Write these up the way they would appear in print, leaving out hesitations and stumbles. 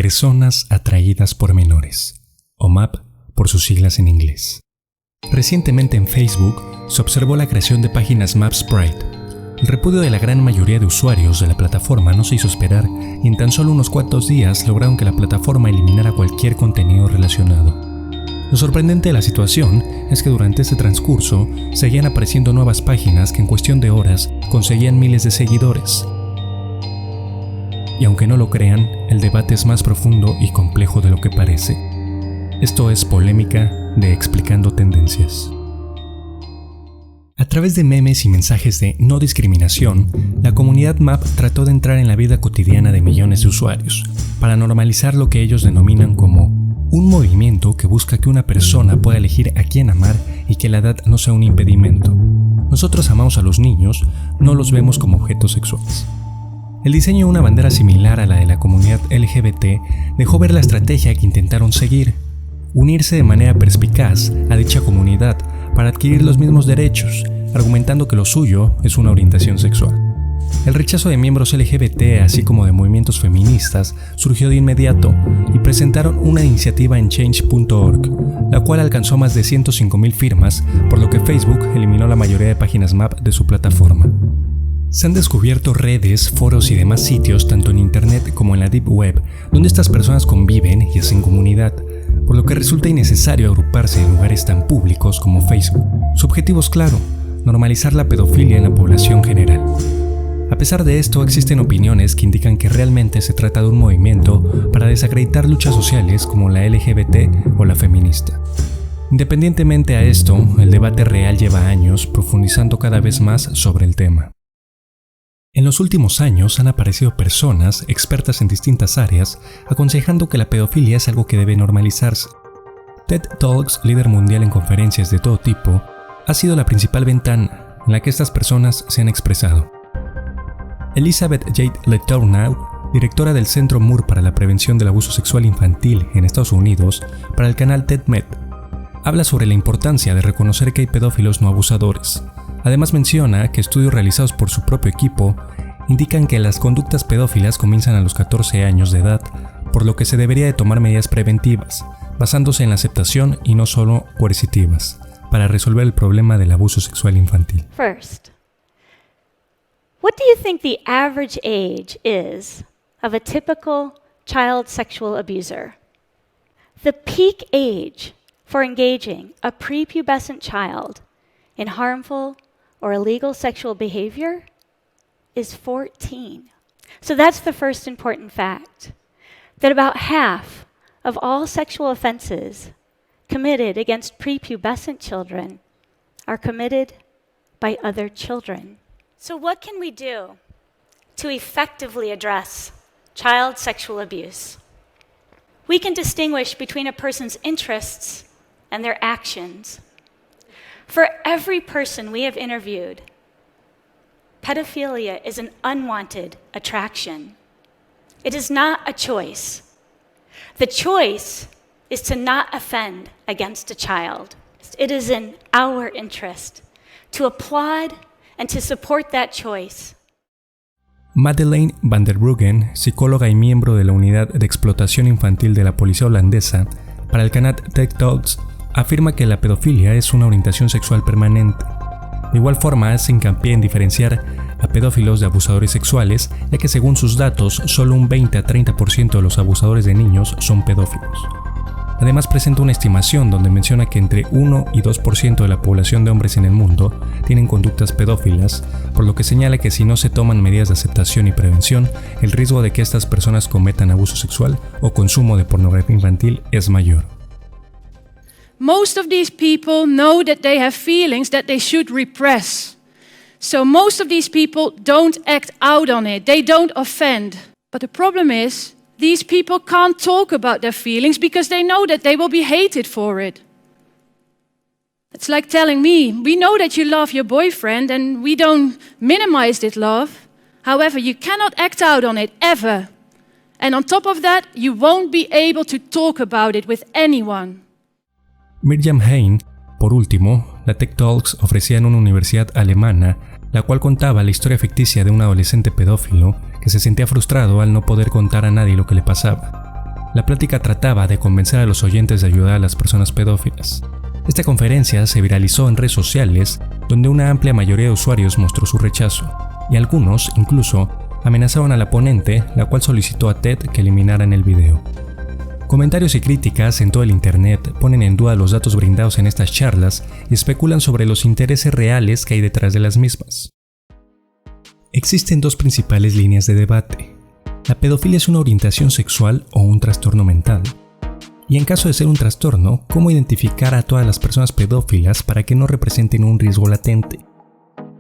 Personas atraídas por menores, o MAP por sus siglas en inglés. Recientemente en Facebook se observó la creación de páginas MAP Sprite. El repudio de la gran mayoría de usuarios de la plataforma no se hizo esperar y en tan solo unos cuantos días lograron que la plataforma eliminara cualquier contenido relacionado. Lo sorprendente de la situación es que durante este transcurso seguían apareciendo nuevas páginas que en cuestión de horas conseguían miles de seguidores. Y aunque no lo crean, el debate es más profundo y complejo de lo que parece. Esto es Polémica de Explicando Tendencias. A través de memes y mensajes de no discriminación, la comunidad MAP trató de entrar en la vida cotidiana de millones de usuarios, para normalizar lo que ellos denominan como un movimiento que busca que una persona pueda elegir a quién amar y que la edad no sea un impedimento. Nosotros amamos a los niños, no los vemos como objetos sexuales. El diseño de una bandera similar a la de la comunidad LGBT dejó ver la estrategia que intentaron seguir: unirse de manera perspicaz a dicha comunidad para adquirir los mismos derechos, argumentando que lo suyo es una orientación sexual. El rechazo de miembros LGBT, así como de movimientos feministas, surgió de inmediato y presentaron una iniciativa en change.org, la cual alcanzó más de 105,000 firmas, por lo que Facebook eliminó la mayoría de páginas MAP de su plataforma. Se han descubierto redes, foros y demás sitios, tanto en internet como en la deep web, donde estas personas conviven y hacen comunidad, por lo que resulta innecesario agruparse en lugares tan públicos como Facebook. Su objetivo es claro: normalizar la pedofilia en la población general. A pesar de esto, existen opiniones que indican que realmente se trata de un movimiento para desacreditar luchas sociales como la LGBT o la feminista. Independientemente a esto, el debate real lleva años profundizando cada vez más sobre el tema. En los últimos años han aparecido personas expertas en distintas áreas aconsejando que la pedofilia es algo que debe normalizarse. TED Talks, líder mundial en conferencias de todo tipo, ha sido la principal ventana en la que estas personas se han expresado. Elizabeth Jade Letourneau, directora del Centro Moore para la Prevención del Abuso Sexual Infantil en Estados Unidos, para el canal TED-Med, habla sobre la importancia de reconocer que hay pedófilos no abusadores. Además menciona que estudios realizados por su propio equipo indican que las conductas pedófilas comienzan a los 14 años de edad, por lo que se debería de tomar medidas preventivas, basándose en la aceptación y no solo coercitivas, para resolver el problema del abuso sexual infantil. First, what do you think the average age is of a typical child sexual abuser? The peak age for engaging a prepubescent child in harmful or illegal sexual behavior is 14. So that's the first important fact, that about half of all sexual offenses committed against prepubescent children are committed by other children. So what can we do to effectively address child sexual abuse? We can distinguish between a person's interests and their actions. For every person we have interviewed, pedophilia is an unwanted attraction. It is not a choice. The choice is to not offend against a child. It is in our interest to applaud and to support that choice. Madeleine van der Bruggen, psicóloga y miembro de la Unidad de Explotación Infantil de la Policía Holandesa, para el canal TED Talks, afirma que la pedofilia es una orientación sexual permanente. De igual forma, hace hincapié en diferenciar a pedófilos de abusadores sexuales, ya que según sus datos, solo un 20 a 30% de los abusadores de niños son pedófilos. Además, presenta una estimación donde menciona que entre 1 y 2% de la población de hombres en el mundo tienen conductas pedófilas, por lo que señala que si no se toman medidas de aceptación y prevención, el riesgo de que estas personas cometan abuso sexual o consumo de pornografía infantil es mayor. Most of these people know that they have feelings that they should repress. So most of these people don't act out on it. They don't offend. But the problem is, these people can't talk about their feelings because they know that they will be hated for it. It's like telling me, we know that you love your boyfriend and we don't minimize that love. However, you cannot act out on it ever. And on top of that, you won't be able to talk about it with anyone. Mirjam Hein, por último, la TED Talks ofrecía en una universidad alemana, la cual contaba la historia ficticia de un adolescente pedófilo que se sentía frustrado al no poder contar a nadie lo que le pasaba. La plática trataba de convencer a los oyentes de ayudar a las personas pedófilas. Esta conferencia se viralizó en redes sociales, donde una amplia mayoría de usuarios mostró su rechazo, y algunos, incluso, amenazaron a la ponente, la cual solicitó a TED que eliminaran el video. Comentarios y críticas en todo el internet ponen en duda los datos brindados en estas charlas y especulan sobre los intereses reales que hay detrás de las mismas. Existen dos principales líneas de debate. ¿La pedofilia es una orientación sexual o un trastorno mental? Y en caso de ser un trastorno, ¿cómo identificar a todas las personas pedófilas para que no representen un riesgo latente?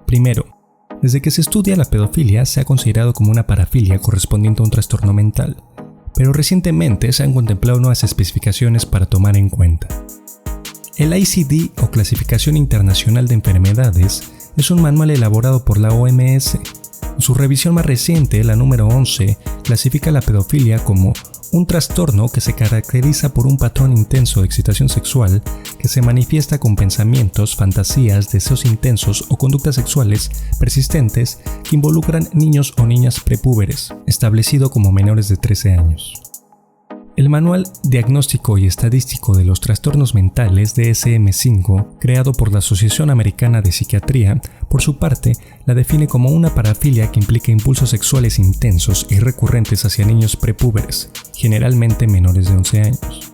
Primero, desde que se estudia la pedofilia se ha considerado como una parafilia correspondiente a un trastorno mental, pero recientemente se han contemplado nuevas especificaciones para tomar en cuenta. El ICD, o Clasificación Internacional de Enfermedades, es un manual elaborado por la OMS. En su revisión más reciente, la número 11, clasifica la pedofilia como un trastorno que se caracteriza por un patrón intenso de excitación sexual que se manifiesta con pensamientos, fantasías, deseos intensos o conductas sexuales persistentes que involucran niños o niñas prepúberes, establecido como menores de 13 años. El Manual Diagnóstico y Estadístico de los Trastornos Mentales DSM-5, creado por la Asociación Americana de Psiquiatría, por su parte, la define como una parafilia que implica impulsos sexuales intensos y recurrentes hacia niños prepúberes, generalmente menores de 11 años.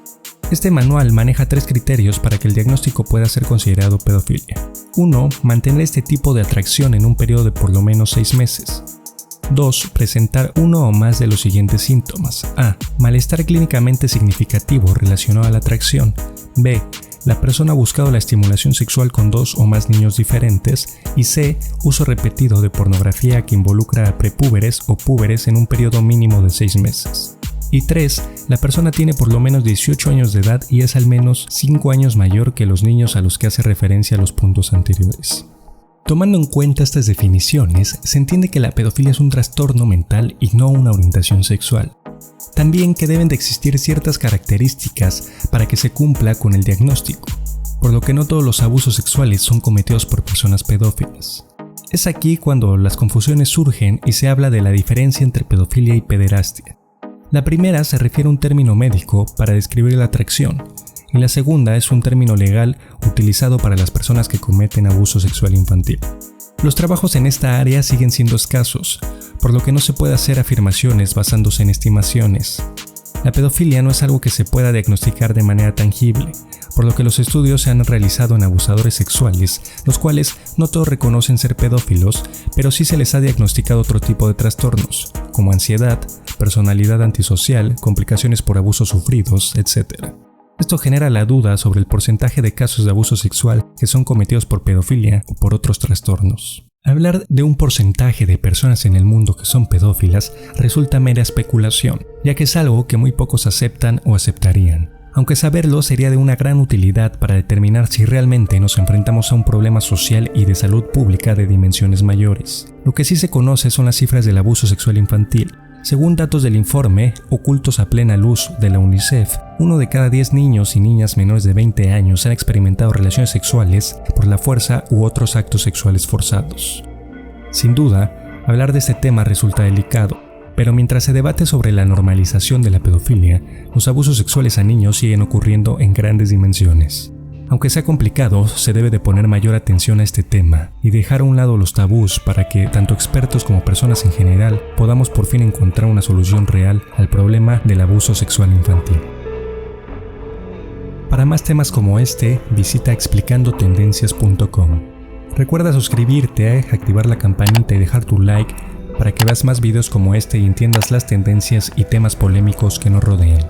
Este manual maneja 3 criterios para que el diagnóstico pueda ser considerado pedofilia. 1. Mantener este tipo de atracción en un periodo de por lo menos 6 meses. 2. Presentar uno o más de los siguientes síntomas. A. Malestar clínicamente significativo relacionado a la atracción. B. La persona ha buscado la estimulación sexual con 2 o más niños diferentes. Y C. Uso repetido de pornografía que involucra a prepúberes o púberes en un periodo mínimo de 6 meses. Y 3. La persona tiene por lo menos 18 años de edad y es al menos 5 años mayor que los niños a los que hace referencia a los puntos anteriores. Tomando en cuenta estas definiciones, se entiende que la pedofilia es un trastorno mental y no una orientación sexual. También que deben de existir ciertas características para que se cumpla con el diagnóstico, por lo que no todos los abusos sexuales son cometidos por personas pedófilas. Es aquí cuando las confusiones surgen y se habla de la diferencia entre pedofilia y pederastia. La primera se refiere a un término médico para describir la atracción, y la segunda es un término legal utilizado para las personas que cometen abuso sexual infantil. Los trabajos en esta área siguen siendo escasos, por lo que no se puede hacer afirmaciones basándose en estimaciones. La pedofilia no es algo que se pueda diagnosticar de manera tangible, por lo que los estudios se han realizado en abusadores sexuales, los cuales no todos reconocen ser pedófilos, pero sí se les ha diagnosticado otro tipo de trastornos, como ansiedad, personalidad antisocial, complicaciones por abusos sufridos, etc. Esto genera la duda sobre el porcentaje de casos de abuso sexual que son cometidos por pedofilia o por otros trastornos. Hablar de un porcentaje de personas en el mundo que son pedófilas resulta mera especulación, ya que es algo que muy pocos aceptan o aceptarían. Aunque saberlo sería de una gran utilidad para determinar si realmente nos enfrentamos a un problema social y de salud pública de dimensiones mayores. Lo que sí se conoce son las cifras del abuso sexual infantil. Según datos del informe Ocultos a plena luz de la UNICEF, 1 de cada 10 niños y niñas menores de 20 años han experimentado relaciones sexuales por la fuerza u otros actos sexuales forzados. Sin duda, hablar de este tema resulta delicado, pero mientras se debate sobre la normalización de la pedofilia, los abusos sexuales a niños siguen ocurriendo en grandes dimensiones. Aunque sea complicado, se debe de poner mayor atención a este tema y dejar a un lado los tabús para que tanto expertos como personas en general podamos por fin encontrar una solución real al problema del abuso sexual infantil. Para más temas como este, visita explicandotendencias.com. Recuerda suscribirte, activar la campanita y dejar tu like para que veas más videos como este y entiendas las tendencias y temas polémicos que nos rodean.